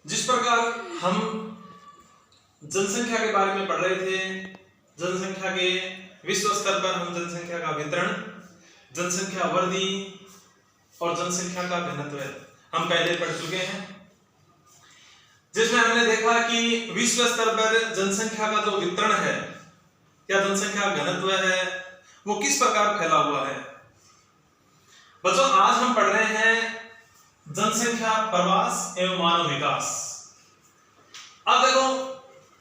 जिस प्रकार हम जनसंख्या के बारे में पढ़ रहे थे, जनसंख्या के विश्व स्तर पर हम जनसंख्या का वितरण, जनसंख्या वृद्धि और जनसंख्या का घनत्व हम पहले पढ़ चुके हैं, जिसमें हमने देखा कि विश्व स्तर पर जनसंख्या का जो वितरण है या जनसंख्या घनत्व है वो किस प्रकार फैला हुआ है। बच्चों, आज हम पढ़ रहे हैं जनसंख्या प्रवास एवं मानव विकास। अब देखो,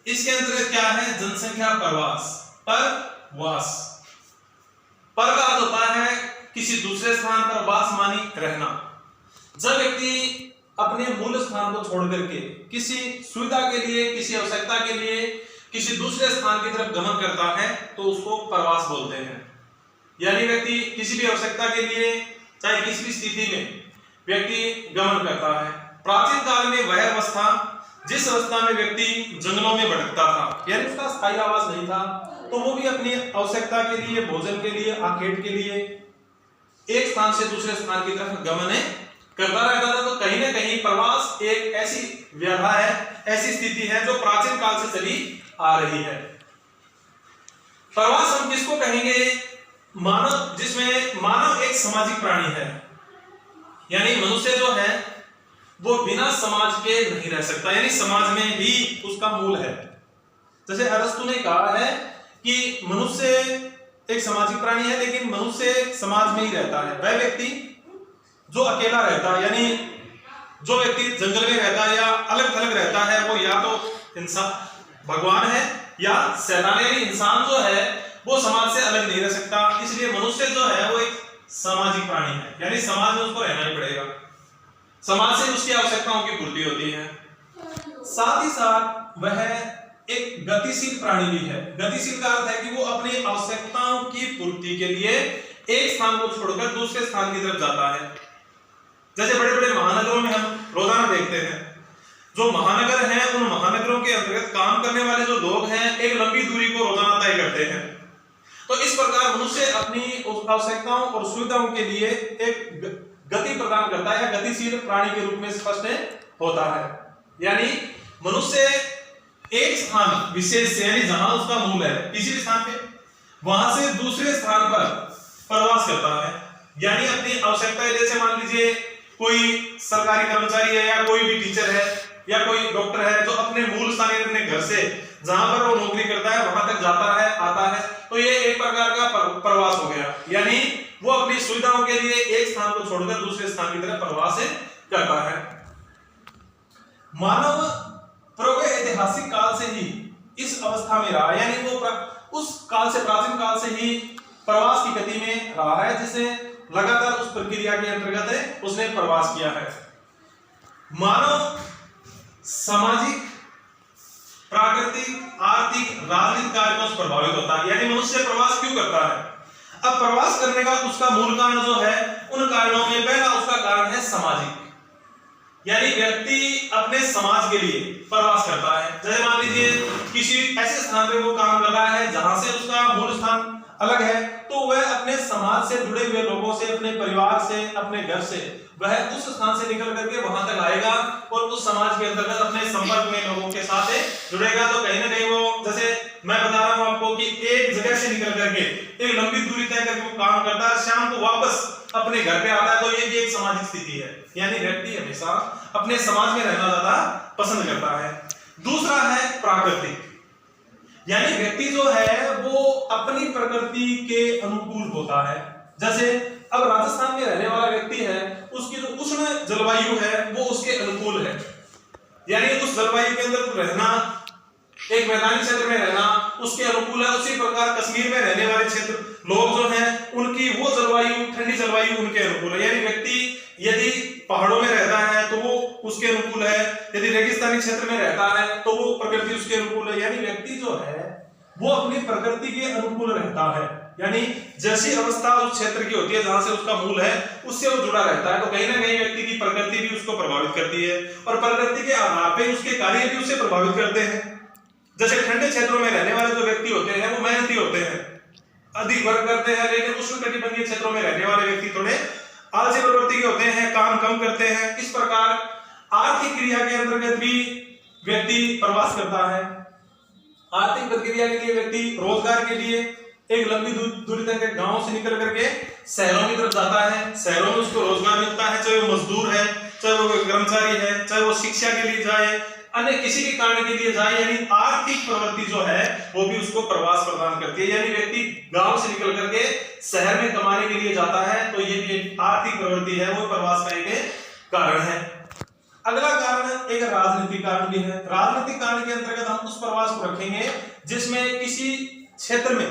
इसके अंतर्गत क्या है? जनसंख्या प्रवास, परवास। पर का अर्थ होता है किसी दूसरे स्थान पर वास मानी रहना। जब व्यक्ति अपने मूल स्थान को छोड़ करके किसी सुविधा के लिए, किसी आवश्यकता के लिए किसी दूसरे स्थान की तरफ गमन करता है तो उसको प्रवास बोलते हैं। यानी व्यक्ति किसी भी आवश्यकता के लिए, चाहे किसी भी स्थिति में व्यक्ति गमन करता है। प्राचीन काल में वह अवस्था, जिस अवस्था में व्यक्ति जंगलों में भटकता था, यानी उसका स्थायी आवास नहीं था, तो वो भी अपनी आवश्यकता के लिए, भोजन के लिए, आखेट के लिए एक स्थान से दूसरे स्थान की तरफ गमन करता रहता था। तो कहीं ना कहीं प्रवास एक ऐसी व्यवधा है, ऐसी स्थिति है जो प्राचीन काल से चली आ रही है। प्रवास हम किसको कहेंगे? मानव, जिसमें मानव एक सामाजिक प्राणी है, यानी मनुष्य जो है वो बिना समाज के नहीं रह सकता, यानी समाज में ही उसका मूल है। जैसे अरस्तु ने कहा है कि मनुष्य एक सामाजिक प्राणी है, लेकिन मनुष्य समाज में ही रहता है। वह व्यक्ति जो अकेला रहता है, यानी जो व्यक्ति जंगल में रहता है या अलग थलग रहता है, वो या तो इंसान भगवान है या शैतान, यानी इंसान जो है वो समाज से अलग नहीं रह सकता। इसलिए मनुष्य जो है वो एक सामाजिक प्राणी है, यानी समाज में उसको रहना ही पड़ेगा। समाज से उसकी आवश्यकताओं की पूर्ति होती है। साथ ही साथ वह एक गतिशील प्राणी भी है। गतिशील का अर्थ है कि वो अपनी आवश्यकताओं की पूर्ति के लिए एक स्थान को छोड़कर दूसरे स्थान की तरफ जाता है। जैसे बड़े बड़े महानगरों में हम रोजाना देखते हैं, जो महानगर हैं उन महानगरों के अंतर्गत काम करने वाले जो लोग हैं एक लंबी दूरी को रोजाना तय करते हैं। तो इस प्रकार मनुष्य अपनी आवश्यकताओं और सुविधाओं के लिए एक गति प्रदान करता है, या गतिशील प्राणी के रूप में स्पष्ट होता है। यानी मनुष्य एक स्थान विशेष से, यानी जहां उसका मूल है किसी भी स्थान पे, वहां से दूसरे स्थान पर प्रवास करता है। यानी अपनी आवश्यकता, जैसे मान लीजिए कोई सरकारी कर्मचारी है या कोई भी टीचर है या कोई डॉक्टर है जो अपने मूल स्थान, अपने घर से जहां पर वो नौकरी करता है वहां तक जाता है, आता है, तो ये एक प्रकार का प्रवास हो गया। यानी वो अपनी सुविधाओं के लिए एक स्थान को छोड़कर दूसरे स्थान की तरफ प्रवास करता है। मानव प्रागैतिहासिक काल से ही इस अवस्था में रहा, यानी वो उस काल से, प्राचीन काल से ही प्रवास की गति में रहा है, जिसे लगातार उस प्रक्रिया के अंतर्गत उसने प्रवास किया है। मानव सामाजिक, प्राकृतिक, आर्थिक, राजनीतिक कार्यों से प्रभावित होता है। यानी मनुष्य प्रवास क्यों करता है? अब प्रवास करने का उसका मूल कारण जो है, उन कारणों में पहला उसका कारण है सामाजिक, यानी व्यक्ति अपने समाज के लिए प्रवास करता है। जैसे मान लीजिए किसी ऐसे स्थान पे वो काम कर रहा है जहां से उसका मूल स्थान अलग है, तो वह अपने समाज से जुड़े हुए लोगों से, अपने परिवार से, अपने घर से वह उस स्थान से निकल करके वहां तक आएगा और उस समाज के अंतर्गत अपने संपर्क में लोगों के साथ जुड़ेगा। तो कहीं ना कहीं वो, जैसे मैं बता रहा हूं आपको कि एक जगह से निकल करके एक लंबी दूरी तय करके वो काम करता है, शाम को वापस अपने घर पे आता है, तो ये भी एक सामाजिक स्थिति है। यानी व्यक्ति हमेशा अपने समाज में रहना ज्यादा पसंद करता है। दूसरा है प्राकृतिक, यानी व्यक्ति जो है वो अपनी प्रकृति के अनुकूल होता है। जैसे अब राजस्थान में रहने वाला व्यक्ति है, उसकी जो उष्ण जलवायु है वो उसके अनुकूल है, यानी उस जलवायु के अंदर रहना, एक मैदानी क्षेत्र में रहना उसके अनुकूल है। उसी प्रकार कश्मीर में रहने वाले क्षेत्र लोग जो हैं उनकी वो जलवायु, ठंडी जलवायु उनके अनुकूल है। यानी व्यक्ति यदि पहाड़ों में रहता है तो वो उसके अनुकूल है, यदि रेगिस्तानी क्षेत्र में रहता है तो वो प्रकृति उसके अनुकूल है। यानी व्यक्ति जो है वो अपनी प्रकृति के अनुकूल रहता है, यानी जैसी अवस्था उस क्षेत्र की होती है जहां से उसका मूल है उससे वो जुड़ा रहता है। तो कहीं ना कहीं व्यक्ति की प्रकृति भी उसको प्रभावित करती है और प्रकृति के आधार पर उसके कार्य भी उसे प्रभावित करते हैं। जैसे ठंडे क्षेत्रों में रहने वाले जो व्यक्ति होते हैं वो मेहनती होते हैं, अधिक वर्क करते हैं, लेकिन उष्णकटिबंधीय क्षेत्रों में रहने वाले व्यक्ति थोड़े आलसी प्रवृत्ति के होते हैं, काम कम करते हैं। इस प्रकार आर्थिक क्रिया के अंतर्गत भी व्यक्ति प्रवास करता है। आर्थिक प्रक्रिया के लिए व्यक्ति रोजगार के लिए एक लंबी दूरी तक गांव से निकल करके शहरों की तरफ जाता है। शहरों में उसको रोजगार मिलता है, चाहे वो मजदूर है, चाहे वो कर्मचारी है, चाहे वो शिक्षा के लिए जाए, अन्य किसी भी कारण के लिए जाए, यानी आर्थिक प्रवृत्ति जो है वो भी उसको प्रवास प्रदान करती है। यानी व्यक्ति गांव से निकल करके शहर में कमाने के लिए जाता है, तो ये भी एक आर्थिक प्रवृत्ति है, वो प्रवास का एक कारण है। अगला कारण एक राजनीतिक कारण भी है। राजनीतिक कारण के अंतर्गत हम उस प्रवास को रखेंगे जिसमें किसी क्षेत्र में,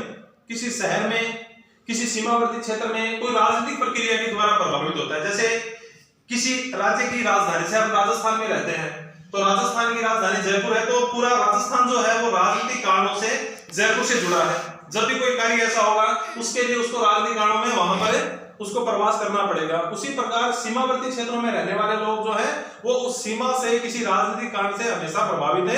किसी शहर में, किसी सीमावर्ती क्षेत्र में कोई राजनीतिक प्रक्रिया के द्वारा प्रभावित होता है। जैसे किसी राज्य की राजधानी से हम राजस्थान में रहते हैं, तो राजस्थान की राजधानी जयपुर है, तो पूरा राजस्थान जो है वो राजनीतिक कारणों से जयपुर से जुड़ा है। जब भी कोई कार्य ऐसा होगा उसके लिए उसको राजनीतिक कारणों में वहां पर उसको प्रवास करना पड़ेगा। उसी प्रकार सीमावर्ती क्षेत्रों में रहने वाले लोग जो है वो उस सीमा से किसी राजनीतिक कारण से हमेशा प्रभावित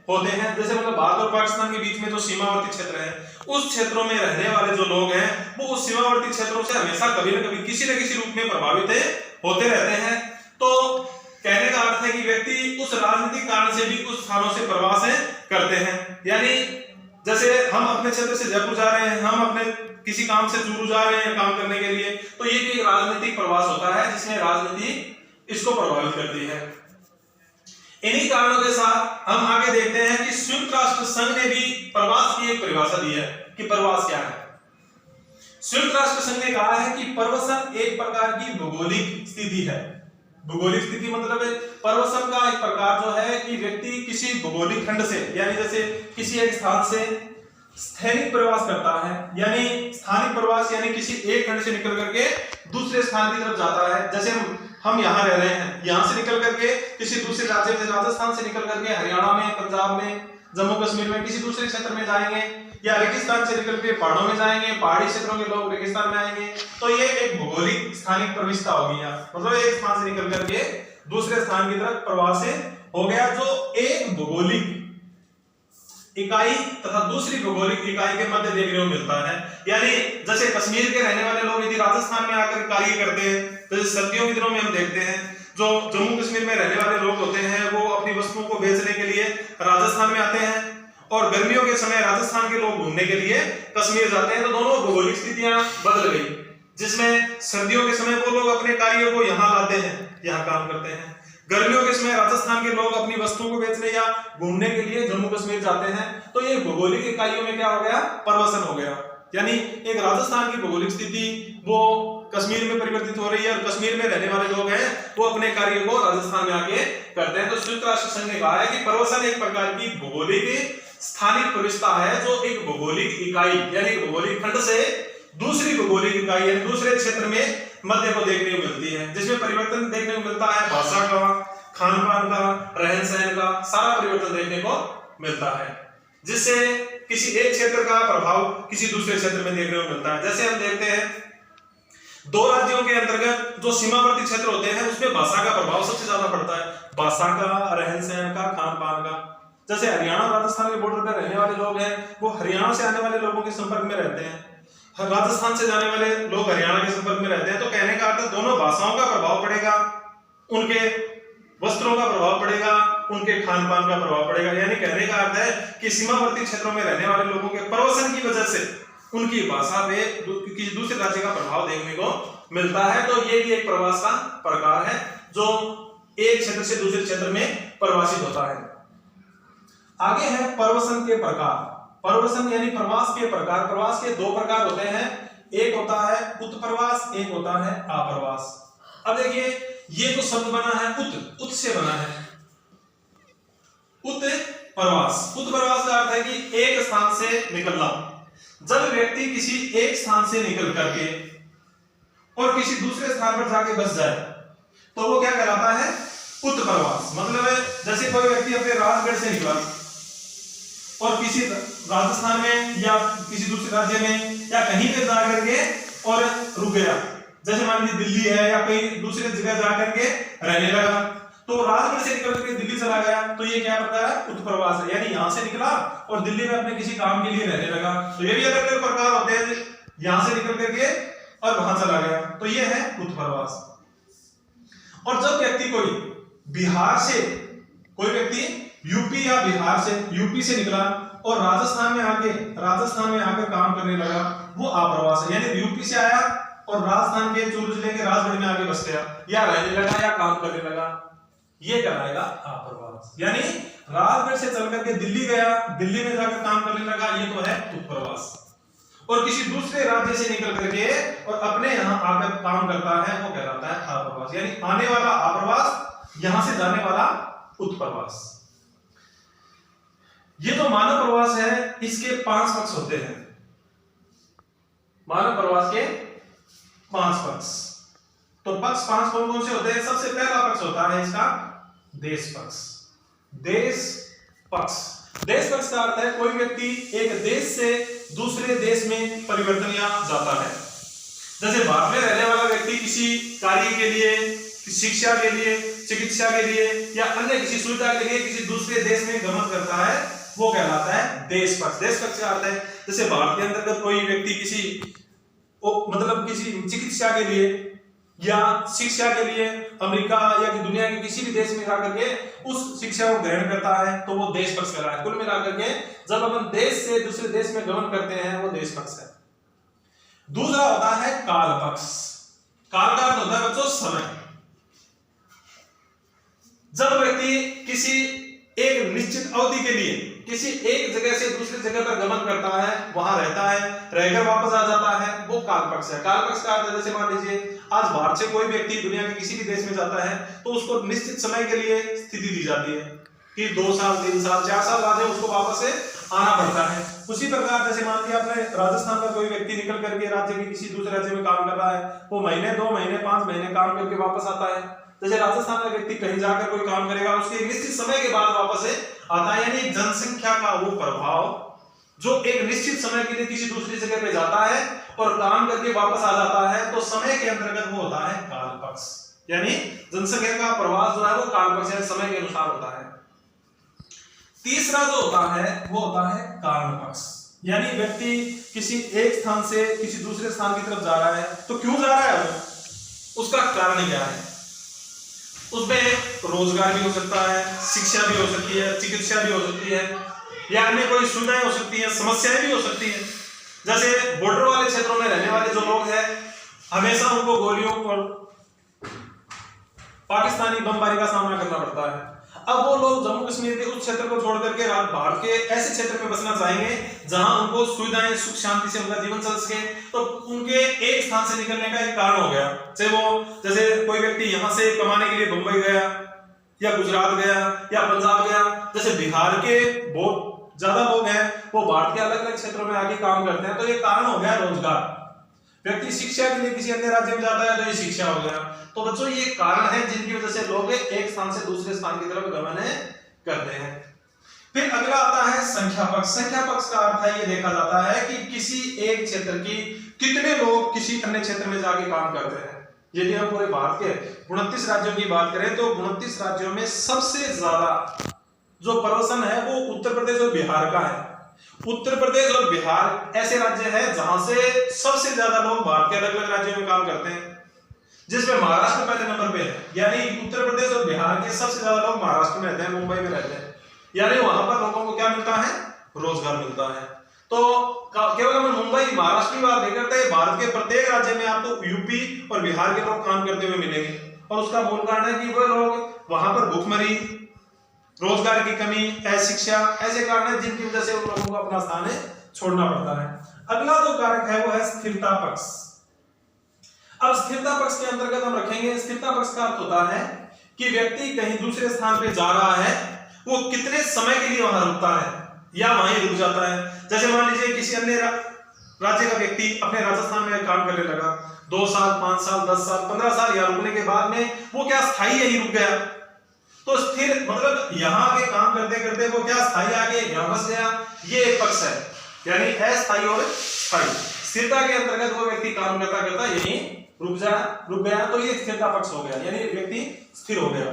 होते हैं। जैसे मतलब भारत और पाकिस्तान के बीच में जो सीमावर्ती क्षेत्र है, उस क्षेत्रों में रहने वाले जो लोग हैं वो उस सीमावर्ती क्षेत्रों से हमेशा कभी न कभी किसी न किसी रूप में प्रभावित होते रहते हैं। तो कहने का अर्थ है कि व्यक्ति उस राजनीतिक कारण से भी उस स्थानों से प्रवास करते हैं। यानी जैसे हम अपने क्षेत्र से जयपुर जा रहे हैं, हम अपने किसी काम से चूरू जा रहे हैं काम करने के लिए, तो ये भी एक राजनीतिक प्रवास होता है जिसमें राजनीति इसको प्रभावित करती है। इन्हीं कारणों के साथ हम आगे देखते हैं कि संयुक्त राष्ट्र संघ ने भी प्रवास की एक परिभाषा दी है कि प्रवास क्या है। संयुक्त राष्ट्र संघ ने कहा है कि प्रवसन एक प्रकार की भौगोलिक स्थिति है। भौगोलिक स्थिति मतलब प्रवसन का एक प्रकार जो है कि व्यक्ति किसी भौगोलिक खंड से, यानी जैसे किसी एक स्थान से स्थानिक प्रवास करता है, यानी स्थानिक प्रवास यानी किसी एक खंड से निकल करके दूसरे स्थान की तरफ जाता है। जैसे हम यहाँ रह रहे हैं, यहाँ से निकल करके किसी दूसरे राज्य में, राजस्थान से निकल करके हरियाणा में, पंजाब में, जम्मू कश्मीर में किसी दूसरे क्षेत्र में जाएंगे, या रेगिस्तान से निकल के पहाड़ों में जाएंगे, पहाड़ी क्षेत्रों के लोग रेगिस्तान में आएंगे, तो ये एक भौगोलिक स्थानिक प्रविष्टता होगी। मतलब एक स्थान से निकल करके दूसरे स्थान की तरफ प्रवास हो गया, जो एक भौगोलिक इकाई तथा दूसरी भौगोलिक इकाई के मध्य देखने को मिलता है। यानी जैसे कश्मीर के रहने वाले लोग यदि राजस्थान में आकर कार्य करते हैं, तो सर्दियों के दिनों में हम देखते हैं जो जम्मू कश्मीर में रहने वाले लोग होते हैं वो अपनी वस्तुओं को बेचने के लिए राजस्थान में आते हैं, और गर्मियों के समय राजस्थान के लोग घूमने के लिए कश्मीर जाते हैं। तो दोनों भौगोलिक स्थितियां बदल गई, जिसमें सर्दियों के समय वो लोग अपने कार्यों को यहाँ लाते हैं, यहाँ काम करते हैं। गर्मियों के समय राजस्थान के लोग अपनी वस्तुओं को बेचने या घूमने के लिए जम्मू कश्मीर जाते हैं। तो ये भौगोलिक इकाइयों में क्या हो गया, परिवर्तन हो गया। यानी एक राजस्थान की भौगोलिक स्थिति वो कश्मीर में परिवर्तित हो रही है, और कश्मीर में रहने वाले लोग हैं वो अपने कार्य को राजस्थान में आके करते हैं। तो संयुक्त राष्ट्र संघ ने कहा है कि परिवर्तन एक प्रकार की भौगोलिक स्थानिक प्रविष्टता है, जो एक भौगोलिक इकाई यानी भौगोलिक खंड से दूसरी भौगोलिक इकाई यानी दूसरे क्षेत्र में मध्य को देखने को मिलती है, जिसमें परिवर्तन देखने को मिलता है। भाषा का, खान पान का, रहन सहन का सारा परिवर्तन देखने को मिलता है, जिससे किसी एक क्षेत्र का प्रभाव किसी दूसरे क्षेत्र में देखने को मिलता है। जैसे हम देखते हैं दो राज्यों के अंतर्गत जो सीमावर्ती क्षेत्र होते हैं उसमें भाषा का प्रभाव सबसे ज्यादा पड़ता है, भाषा का, रहन सहन का, खान पान का। जैसे हरियाणा और राजस्थान के बॉर्डर पर रहने वाले लोग हैं वो हरियाणा से आने वाले लोगों के संपर्क में रहते हैं, राजस्थान से जाने वाले लोग हरियाणा के संपर्क में रहते हैं। तो कहने का अर्थ दोनों भाषाओं का प्रभाव पड़ेगा, उनके वस्त्रों का प्रभाव पड़ेगा, उनके खान पान का प्रभाव पड़ेगा। यानी कहने का अर्थ है कि सीमावर्ती क्षेत्रों में रहने वाले लोगों के प्रवसन की वजह से उनकी भाषा पे किसी दूसरे राज्य का प्रभाव देखने को मिलता है। तो ये भी एक प्रवास का प्रकार है जो एक क्षेत्र से दूसरे क्षेत्र में प्रवासित होता है। आगे है प्रवसन के प्रकार। प्रवसन यानी प्रवास के प्रकार। प्रवास के दो प्रकार होते हैं, एक होता है उत्प्रवास, एक होता है आप्रवास। अब देखिए ये जो शब्द बना है उत से बना है, उत्प्रवास। उत्प्रवास का अर्थ है कि एक स्थान से निकलना। जब व्यक्ति किसी एक स्थान से निकल करके और किसी दूसरे स्थान पर जाके बस जाए तो वो क्या कहलाता है, उत्प्रवास। मतलब जैसे कोई व्यक्ति अपने राजगढ़ से निकला और किसी राजस्थान में या किसी दूसरे राज्य में या कहीं पे जा करके और रुक गया, जैसे मान लीजिए दिल्ली है या कहीं दूसरे जगह जा करके रहने लगा, तो राजगढ़ से निकल करके दिल्ली चला गया, तो ये क्या प्रकार है, उत्प्रवास है। यानी यहाँ से निकला और दिल्ली में अपने किसी काम के लिए रहने लगा। तो ये भी अलग अलग प्रकार होते हैं, यहाँ से निकल करके और वहां चला गया, तो ये है उत्प्रवास। और जब व्यक्ति कोई बिहार से कोई व्यक्ति यूपी या बिहार से, यूपी से निकला और राजस्थान में आकर काम करने लगा, वो आप्रवास है। यानी यूपी से आया और राजस्थान के चूरू जिले के राजगढ़ में आके बस गया, या रहने लगा या काम करने लगा, ये कहलाएगा आप्रवास। यानी राजगढ़ से चल करके दिल्ली गया, दिल्ली में जाकर काम करने लगा, ये तो है उत्प्रवास। और किसी दूसरे राज्य से निकल करके और अपने यहाँ आकर काम करता है, वो कहलाता है आप्रवास। यानी आने वाला आप्रवास, यहां से जाने वाला उत्प्रवास। ये तो मानव प्रवास है, इसके 5 पक्ष होते हैं। मानव प्रवास के 5 पक्ष। तो पक्ष 5 कौन कौन से होते हैं? सबसे पहला पक्ष होता है इसका देश पक्ष। देश पक्ष, देश पक्ष का अर्थ है कोई व्यक्ति एक देश से दूसरे देश में परिवर्तन या जाता है। जैसे भारत में रहने वाला व्यक्ति किसी कार्य के लिए, शिक्षा के लिए, चिकित्सा के लिए या अन्य किसी सुविधा के लिए किसी दूसरे देश में गमन करता है, वो कहलाता है देश पक्ष। देश पक्ष का अर्थ है जैसे भारत के अंतर्गत कोई व्यक्ति किसी चिकित्सा के लिए या शिक्षा के लिए अमेरिका या दुनिया के किसी भी देश में जाकर के उस शिक्षा को ग्रहण करता है, तो वो देश पक्ष कहलाता है। कुल मिलाकर के जब अपन देश से दूसरे देश में गमन करते हैं, वो देश पक्ष है। दूसरा होता है काल पक्ष। काल का अर्थ होता है बच्चों समय। जब व्यक्ति किसी एक निश्चित अवधि के लिए किसी एक जगह से दूसरी जगह पर गमन करता है, वहां रहता है, रहकर वापस आ जाता है, वो काल पक्ष है। काल पक्ष का अर्थ है जैसे मान लीजिए आज भारत से कोई व्यक्ति दुनिया के किसी भी देश में जाता है, तो उसको निश्चित समय के लिए स्थिति दी जाती है कि 2 साल 3 साल 4 साल बाद उसको वापस से आना पड़ता है। उसी प्रकार जैसे मान लिया आपने राजस्थान का कोई व्यक्ति निकल करके राज्य के किसी दूसरे राज्य में काम कर रहा है, वो महीने 2 महीने 5 महीने काम करके वापस आता है। जैसे राजस्थान का व्यक्ति कहीं जाकर कोई काम करेगा, उसके एक निश्चित समय के बाद वापस से आता है। यानी जनसंख्या का वो प्रभाव जो एक निश्चित समय के लिए किसी दूसरी जगह पे जाता है और काम करके वापस आ जाता है, तो समय के अंतर्गत वो होता है काल पक्ष। यानी जनसंख्या का प्रवाह जो है वो काल पक्ष है, समय के अनुसार होता है। तीसरा जो होता है वो होता है कारण पक्ष। यानी व्यक्ति किसी एक स्थान से किसी दूसरे स्थान की तरफ जा रहा है, तो क्यों जा रहा है वो, उसका कारण क्या है? उसमें रोजगार भी हो सकता है, शिक्षा भी हो सकती है, चिकित्सा भी हो सकती है, या अन्य कोई सुविधाएं हो सकती हैं, समस्याएं भी हो सकती हैं। जैसे बॉर्डर वाले क्षेत्रों में रहने वाले जो लोग हैं, हमेशा उनको गोलियों और पाकिस्तानी बमबारी का सामना करना पड़ता है। अब वो लोग जम्मू कश्मीर के उस क्षेत्र को छोड़ करके भारत के ऐसे क्षेत्र में बसना चाहेंगे जहां उनको सुविधाएं सुख शांति से उनका जीवन चल सके, तो उनके एक स्थान से निकलने का एक कारण हो गया। जैसे कोई व्यक्ति यहां से कमाने के लिए बंबई गया या गुजरात गया या पंजाब गया। जैसे बिहार के बहुत ज्यादा लोग हैं, वो भारत के अलग अलग क्षेत्रों में आके काम करते हैं, तो ये कारण हो गया रोजगार। व्यक्ति शिक्षा के लिए किसी अन्य राज्य में जाता है, तो ये शिक्षा हो गया। तो बच्चों ये कारण है जिनकी वजह से लोग एक स्थान से दूसरे स्थान की तरफ गमन करते हैं। फिर अगला आता है संख्या पक्ष। संख्या पक्ष का अर्थ है ये देखा जाता है कि किसी एक क्षेत्र की कितने लोग किसी अन्य क्षेत्र में जाके काम करते हैं। यदि हम पूरे भारत के 29 राज्यों की बात करें, तो 29 राज्यों में सबसे ज्यादा जो प्रदर्शन है वो उत्तर प्रदेश और बिहार का है। उत्तर प्रदेश और बिहार ऐसे राज्य हैं जहां से सबसे ज्यादा लोग भारत के अलग अलग राज्यों में काम करते हैं, जिसमें महाराष्ट्र पहले नंबर पे है। यानी उत्तर प्रदेश और बिहार के सबसे ज्यादा लोग महाराष्ट्र में रहते हैं, मुंबई में रहते हैं। यानी वहां पर लोगों को क्या मिलता है? रोजगार मिलता है। तो केवल हम मुंबई महाराष्ट्र की बात नहीं करते, भारत के प्रत्येक राज्य में आपको यूपी और बिहार के लोग काम करते हुए मिलेंगे। और उसका मूल कारण है कि वो लोग वहां पर भूखमरी, रोजगार की कमी, अशिक्षा, ऐसे कारण हैं जिनकी वजह से उन लोगों को अपना स्थान छोड़ना पड़ता है। अगला जो कारक है वो है स्थिरता पक्ष। अब स्थिरता पक्ष के अंतर्गत हम रखेंगे, स्थिरता पक्ष का अर्थ होता है कि व्यक्ति कहीं दूसरे स्थान पे जा रहा है, वो कितने समय के लिए वहां रुकता है या वहीं रुक जाता है। जैसे मान लीजिए किसी अन्य राज्य का व्यक्ति अपने राजस्थान में काम करने लगा, 2 साल 5 साल 10 साल 15 साल यहाँ रुकने के बाद में वो क्या स्थायी यहीं रुक गया, तो स्थिर मतलब यहाँ के काम करते करते वो क्या स्थायी आगे यहाँ बस गया, ये एक पक्ष है। यानी अस्थायी और स्थायी। स्थिरता के अंतर्गत वो व्यक्ति काम करता करता यहीं रुक गया, तो ये स्थिरता पक्ष हो गया, यानी व्यक्ति स्थिर हो गया।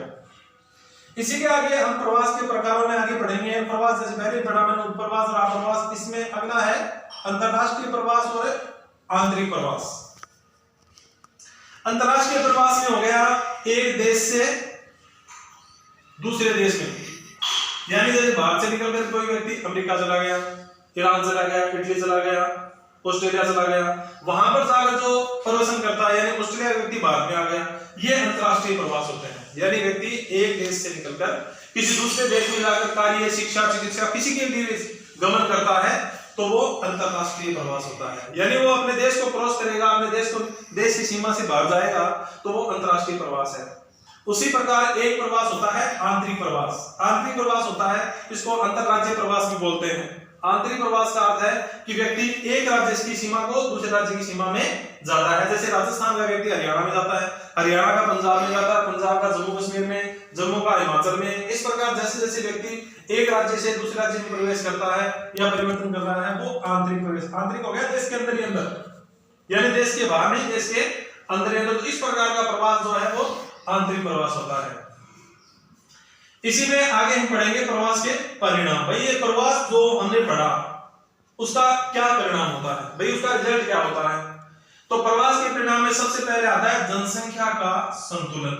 इसी के आगे हम प्रवास के प्रकारों में आगे बढ़ेंगे। प्रवास जैसे पहले पढ़ा मैंने, उपप्रवास और आप्रवास। इसमें अगला है अंतरराष्ट्रीय प्रवास और आंतरिक प्रवास। अंतरराष्ट्रीय प्रवास में हो गया एक देश से दूसरे देश में, यानी जैसे भारत से निकलकर कोई व्यक्ति अमेरिका चला गया, ईरान चला गया, इटली चला गया, ऑस्ट्रेलिया चला गया, वहां पर जाकर जो प्रवासन करता है, यानी ऑस्ट्रेलिया का व्यक्ति भारत में आ गया, ये अंतरराष्ट्रीय प्रवास होते हैं। यानी व्यक्ति एक देश से निकलकर किसी दूसरे देश में जाकर कार्य, शिक्षा, चिकित्सा किसी के लिए गमन करता है तो वो अंतरराष्ट्रीय प्रवास होता है। यानी वो अपने देश को क्रॉस करेगा, अपने देश की सीमा से बाहर जाएगा तो वो अंतरराष्ट्रीय प्रवास है। उसी प्रकार एक प्रवास होता है आंतरिक प्रवास। आंतरिक प्रवास होता है, इसको अंतरराज्यीय प्रवास भी बोलते हैं। आंतरिक प्रवास का अर्थ है कि व्यक्ति एक राज्य की सीमा को दूसरे राज्य की सीमा में जाता है। जैसे राजस्थान का व्यक्ति हरियाणा में जाता है, हरियाणा का पंजाब में जाता है, पंजाब का जम्मू कश्मीर में, जम्मू का हिमाचल में। इस प्रकार जैसे जैसे व्यक्ति एक राज्य से दूसरे राज्य में प्रवेश करता है या परिवर्तन कर रहा है, वो आंतरिक प्रवेश। आंतरिक हो गया देश के अंदर ही अंदर, यानी देश के बाहर नहीं, देश के अंदर ही अंदर। तो इस प्रकार का प्रवास जो है वो आंतरिक प्रवास होता है। इसी में आगे हम पढ़ेंगे प्रवास के परिणाम। भाई ये प्रवास जो हमने पढ़ा उसका क्या परिणाम होता है, भाई उसका रिजल्ट क्या होता है। तो प्रवास के परिणाम में सबसे पहले आता है जनसंख्या का संतुलन।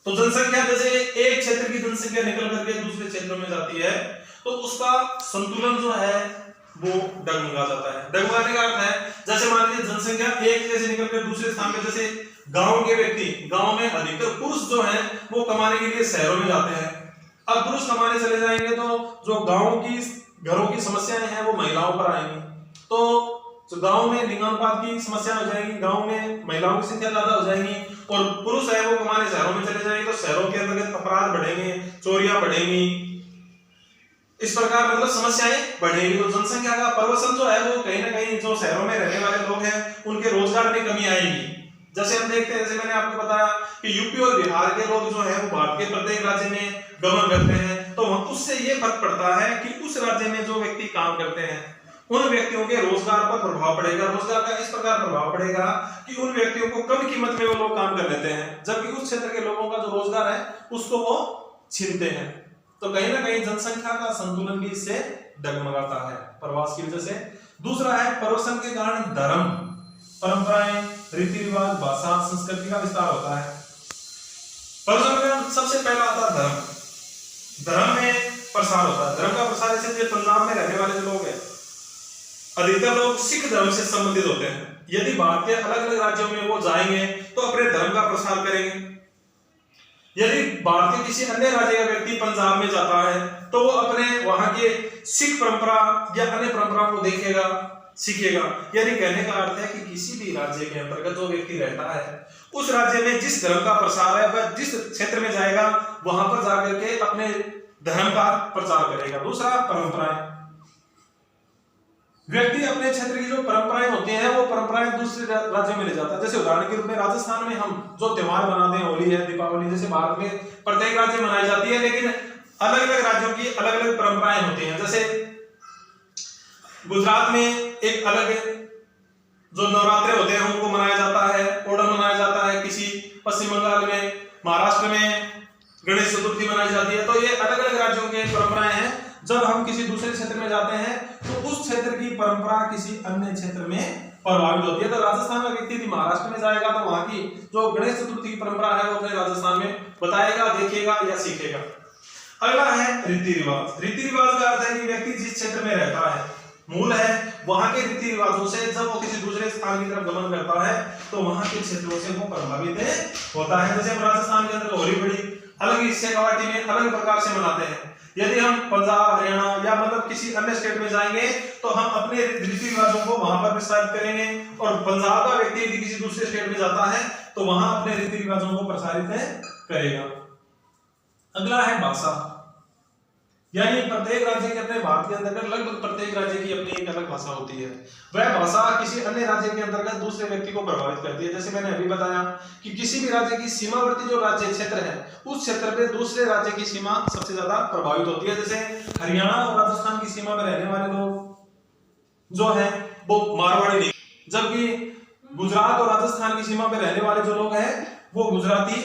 तो जनसंख्या, जैसे एक क्षेत्र की जनसंख्या निकल करके दूसरे क्षेत्रों में जाती है तो उसका संतुलन जो है वो डगमगा जाता है। डगमगाने का अर्थ है, जैसे मान लीजिए जनसंख्या एक जैसे निकल कर दूसरे स्थान पे, जैसे गांव के व्यक्ति, गांव में अधिकतर पुरुष जो हैं वो कमाने के लिए शहरों में जाते हैं। अब पुरुष कमाने चले जाएंगे तो जो गांव की घरों की समस्याएं हैं वो महिलाओं पर आएंगी, तो गांव में लिंगानुपात की समस्या हो जाएगी, गांव में महिलाओं की संख्या ज्यादा हो जाएगी, और पुरुष है वो कमाने शहरों में चले जाएंगे तो शहरों के अंतर्गत अपराध बढ़ेंगे, चोरियां बढ़ेंगी, इस प्रकार मतलब समस्याएं बढ़ेगी। तो जनसंख्या का प्रवसन जो है वो कहीं ना कहीं जो शहरों में रहने वाले लोग हैं उनके रोजगार में कमी आएगी। जैसे हम देखते हैं, जैसे मैंने आपको बताया कि यूपी और बिहार के लोग जो हैं वो भारत के प्रत्येक राज्य में गमन करते हैं, तो उससे ये फर्क पड़ता है कि उस राज्य में जो व्यक्ति काम करते हैं उन व्यक्तियों के रोजगार पर प्रभाव पड़ेगा। रोजगार का इस प्रकार प्रभाव पड़ेगा कि उन व्यक्तियों को कम कीमत में वो लोग काम कर लेते हैं, जबकि उस क्षेत्र के लोगों का जो रोजगार है उसको वो छीनते हैं। तो कहीं ना कहीं जनसंख्या का संतुलन भी इससे डगमगाता है प्रवास की वजह से। दूसरा है प्रवासन के कारण धर्म, परंपराएं, रीति रिवाज, भाषा, संस्कृति का विस्तार होता है। प्रवासन में सबसे पहला आता है धर्म। धर्म में प्रसार होता है। धर्म का प्रसार, जैसे पंजाब में रहने वाले जो लोग हैं अधिकतर लोग सिख धर्म से संबंधित होते हैं। यदि भारत के अलग अलग राज्यों में वो जाएंगे तो अपने धर्म का प्रसार करेंगे। यदि भारत के किसी अन्य राज्य का व्यक्ति पंजाब में जाता है तो वो अपने वहां के सिख परंपरा या अन्य परंपराओं को देखेगा, सीखेगा। यानी कहने का अर्थ है कि किसी भी राज्य के अंतर्गत जो व्यक्ति रहता है उस राज्य में जिस धर्म का प्रसार है वह जिस क्षेत्र में जाएगा वहां पर जाकर के अपने धर्म का प्रचार करेगा। दूसरा परंपराएं, व्यक्ति अपने क्षेत्र की जो परंपराएं होती हैं वो परंपराएं दूसरे राज्यों में ले जाता है। जैसे उदाहरण के रूप में राजस्थान में हम जो त्योहार मनाते हैं, होली है, दीपावली, जैसे भारत में प्रत्येक राज्य में मनाई जाती है लेकिन अलग अलग राज्यों की अलग अलग परंपराएं होती हैं। जैसे गुजरात में एक अलग जो नवरात्रे होते हैं उनको मनाया जाता है, ओणम मनाया जाता है, किसी पश्चिम बंगाल में, महाराष्ट्र में गणेश चतुर्थी मनाई जाती है। तो ये अलग अलग राज्यों की परंपराएं हैं। जब हम किसी दूसरे क्षेत्र में जाते हैं तो उस क्षेत्र की परंपरा किसी अन्य क्षेत्र में प्रभावित होती है। तो राजस्थान का व्यक्ति यदि महाराष्ट्र में जाएगा तो वहां की जो गणेश चतुर्थी की परंपरा है वो अपने राजस्थान में बताएगा, देखेगा या सीखेगा। अगला है रीति रिवाज। रीति रिवाज का अर्थ है कि व्यक्ति जिस क्षेत्र में रहता है, मूल है, वहां के रीति रिवाजों से जब वो किसी दूसरे स्थान की तरफ गमन करता है तो वहां के क्षेत्रों से वो प्रभावित होता है। जैसे हम राजस्थान के अंदर होली बड़ी अलग हिस्से गुवाहाटी में अलग प्रकार से मनाते हैं। यदि हम पंजाब, हरियाणा या मतलब किसी अन्य स्टेट में जाएंगे तो हम अपने रीति रिवाजों को वहां पर प्रसारित करेंगे, और पंजाब का व्यक्ति यदि किसी दूसरे स्टेट में जाता है तो वहां अपने रीति रिवाजों को प्रसारित करेगा। अगला है भाषा, यानी प्रत्येक राज्य के अपने भारत के अंतर्गत लगभग प्रत्येक राज्य की अपनी एक अलग भाषा होती है। वह भाषा किसी अन्य राज्य के अंतर्गत दूसरे व्यक्ति को प्रभावित करती है। जैसे मैंने अभी बताया कि किसी भी राज्य की सीमावर्ती जो राज्य क्षेत्र है उस क्षेत्र पे दूसरे राज्य की सीमा सबसे ज्यादा प्रभावित होती है। जैसे हरियाणा और राजस्थान की सीमा में रहने वाले लोग जो है वो मारवाड़ी नहीं, जबकि गुजरात और राजस्थान की सीमा में रहने वाले जो लोग हैं वो गुजराती,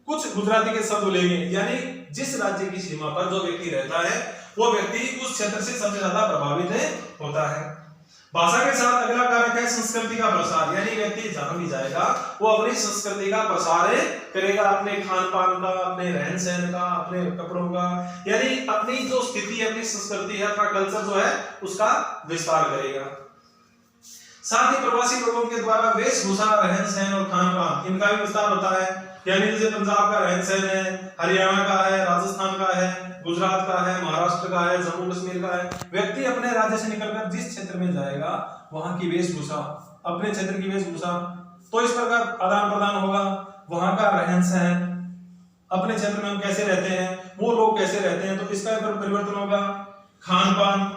कुछ गुजराती के शब्द बोलेंगे। यानी जिस राज्य की सीमा पर जो व्यक्ति रहता है वो व्यक्ति उस क्षेत्र से सबसे ज्यादा प्रभावित होता है। भाषा के साथ अगला कारक है संस्कृति का प्रसार, यानी व्यक्ति जहां भी जाएगा वो अपनी संस्कृति का प्रसार करेगा, अपने खान पान का, अपने रहन सहन का, अपने कपड़ों का, यानी अपनी जो स्थिति है, अपनी संस्कृति है, अपना कल्चर जो है उसका विस्तार करेगा। साथ ही प्रवासी लोगों के द्वारा वेशभूषा, रहन सहन और खान पान इनका भी विस्तार होता है, यानी जैसे पंजाब का रहन सहन है, हरियाणा का है, राजस्थान का है, गुजरात का है, महाराष्ट्र का है, जम्मू कश्मीर का है। व्यक्ति अपने राज्य से निकलकर जिस क्षेत्र में जाएगा वहां की वेशभूषा, अपने क्षेत्र की वेशभूषा, तो इस प्रकार आदान प्रदान होगा। वहां का रहन सहन, अपने क्षेत्र में हम कैसे रहते हैं, वो लोग कैसे रहते हैं, तो इसका परिवर्तन होगा। खान पान,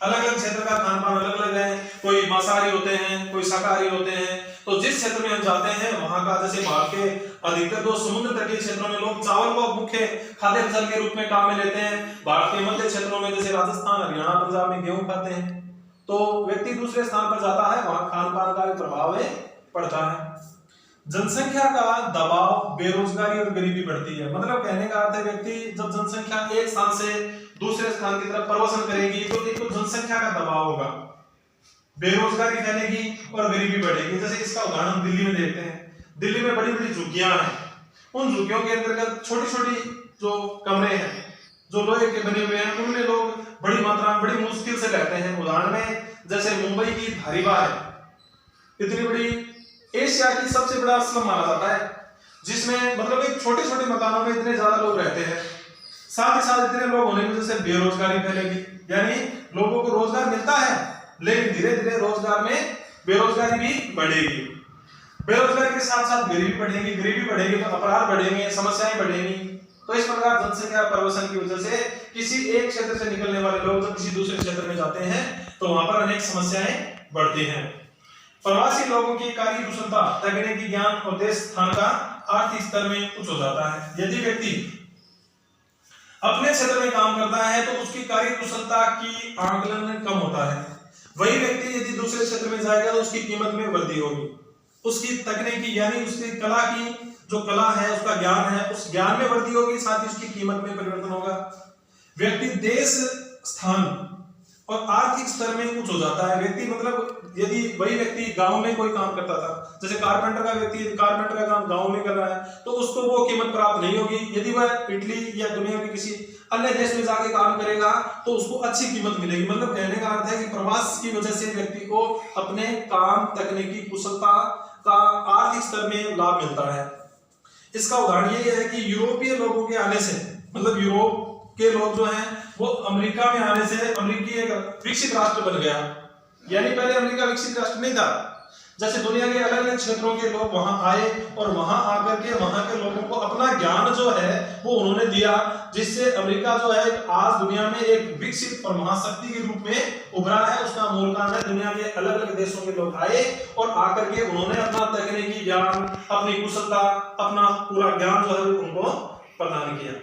अलग अलग क्षेत्र का खान पान अलग अलग है, कोई मांसाहारी होते हैं, कोई शाकाहारी होते हैं। तो जिस क्षेत्र में हम जाते हैं वहां का, जैसे भारत के अधिकतर तो समुद्र तटीय क्षेत्रों में लोग चावल को मुख्य खाद्य फसल के रूप में काम में लेते हैं। भारत के मध्य क्षेत्रों में जैसे राजस्थान, हरियाणा, पंजाब में गेहूं खाते हैं। तो व्यक्ति दूसरे स्थान पर जाता है, वहां खान पान का भी प्रभाव पड़ता है। जनसंख्या का दबाव, बेरोजगारी और गरीबी बढ़ती है। मतलब कहने का अर्थ है व्यक्ति जब जनसंख्या एक स्थान से दूसरे स्थान की तरफ प्रवासन करेगी तो एक तो जनसंख्या का दबाव होगा, बेरोजगारी फैलेगी और गरीबी बढ़ेगी। जैसे इसका उदाहरण हम दिल्ली में देखते हैं। दिल्ली में बड़ी बड़ी झुग्गियां हैं, उन झुग्गियों के अंतर्गत छोटी छोटी जो कमरे हैं जो लोहे के बने हुए हैं, उनमें लोग बड़ी मात्रा में बड़ी मुश्किल से रहते हैं। उदाहरण में जैसे मुंबई की धारीवाल है, इतनी बड़ी एशिया की सबसे बड़ा स्लम माना जाता है, जिसमें मतलब एक छोटे छोटे मकानों में इतने ज्यादा लोग रहते हैं। साथ ही साथ इतने लोग होने की वजह से बेरोजगारी फैलेगी, यानी लोगों को रोजगार मिलता है लेकिन धीरे धीरे रोजगार में बेरोजगारी भी बढ़ेगी। बेरोजगारी के साथ साथ गरीबी बढ़ेगी, गरीबी बढ़ेगी तो अपराध बढ़ेंगे, समस्याएं बढ़ेंगी। तो इस प्रकार जनसंख्या परिवर्तन की वजह से किसी एक क्षेत्र से निकलने वाले लोग जब किसी दूसरे क्षेत्र में जाते हैं तो वहां पर अनेक समस्याएं बढ़ती हैं। प्रवासी लोगों की कार्य कुशलता, तकनीकी ज्ञान और देश स्थान का आर्थिक स्तर में उच्च हो जाता है। यदि व्यक्ति अपने क्षेत्र में काम करता है तो उसकी कार्य कुशलता की आंकलन कम होता है। वही व्यक्ति यदि दूसरे क्षेत्र में जाएगा तो उसकी कीमत में वृद्धि होगी, उसकी तकनीकी यानी उसकी कला की जो कला है, उसका ज्ञान है, उस ज्ञान में वृद्धि होगी, साथ ही उसकी कीमत में परिवर्तन होगा। व्यक्ति देश स्थान और आर्थिक स्तर में उच्च हो जाता है। व्यक्ति मतलब यदि वही व्यक्ति गांव में कोई काम करता था, जैसे कारपेंटर का व्यक्ति कारपेंटर का काम गांव में कर रहा है तो उसको वो कीमत प्राप्त नहीं होगी। यदि वह इटली या दुनिया के किसी अन्य देश में जाके काम करेगा तो उसको अच्छी कीमत मिलेगी। मतलब कहने का अर्थ है कि प्रवास की वजह से व्यक्ति को अपने काम, तकनीकी कुशलता का आर्थिक स्तर में लाभ मिलता है। इसका उदाहरण ये है कि यूरोपीय लोगों के आने से, मतलब यूरोप के लोग जो हैं वो अमेरिका में आने से अमेरिकी एक विकसित राष्ट्र बन गया। यानी पहले अमेरिका विकसित राष्ट्र नहीं था। जैसे दुनिया के अलग अलग क्षेत्रों के लोग वहां आए और वहां आकर के वहां के लोगों को अपना ज्ञान जो है वो उन्होंने दिया, जिससे अमेरिका जो है आज दुनिया में एक विकसित और महाशक्ति के रूप में उभरा है। उसका मूल कारण है दुनिया के अलग अलग देशों के लोग आए और आकर के उन्होंने अपना तकनीकी ज्ञान, अपनी कुशलता, अपना पूरा ज्ञान जो है उनको प्रदान किया।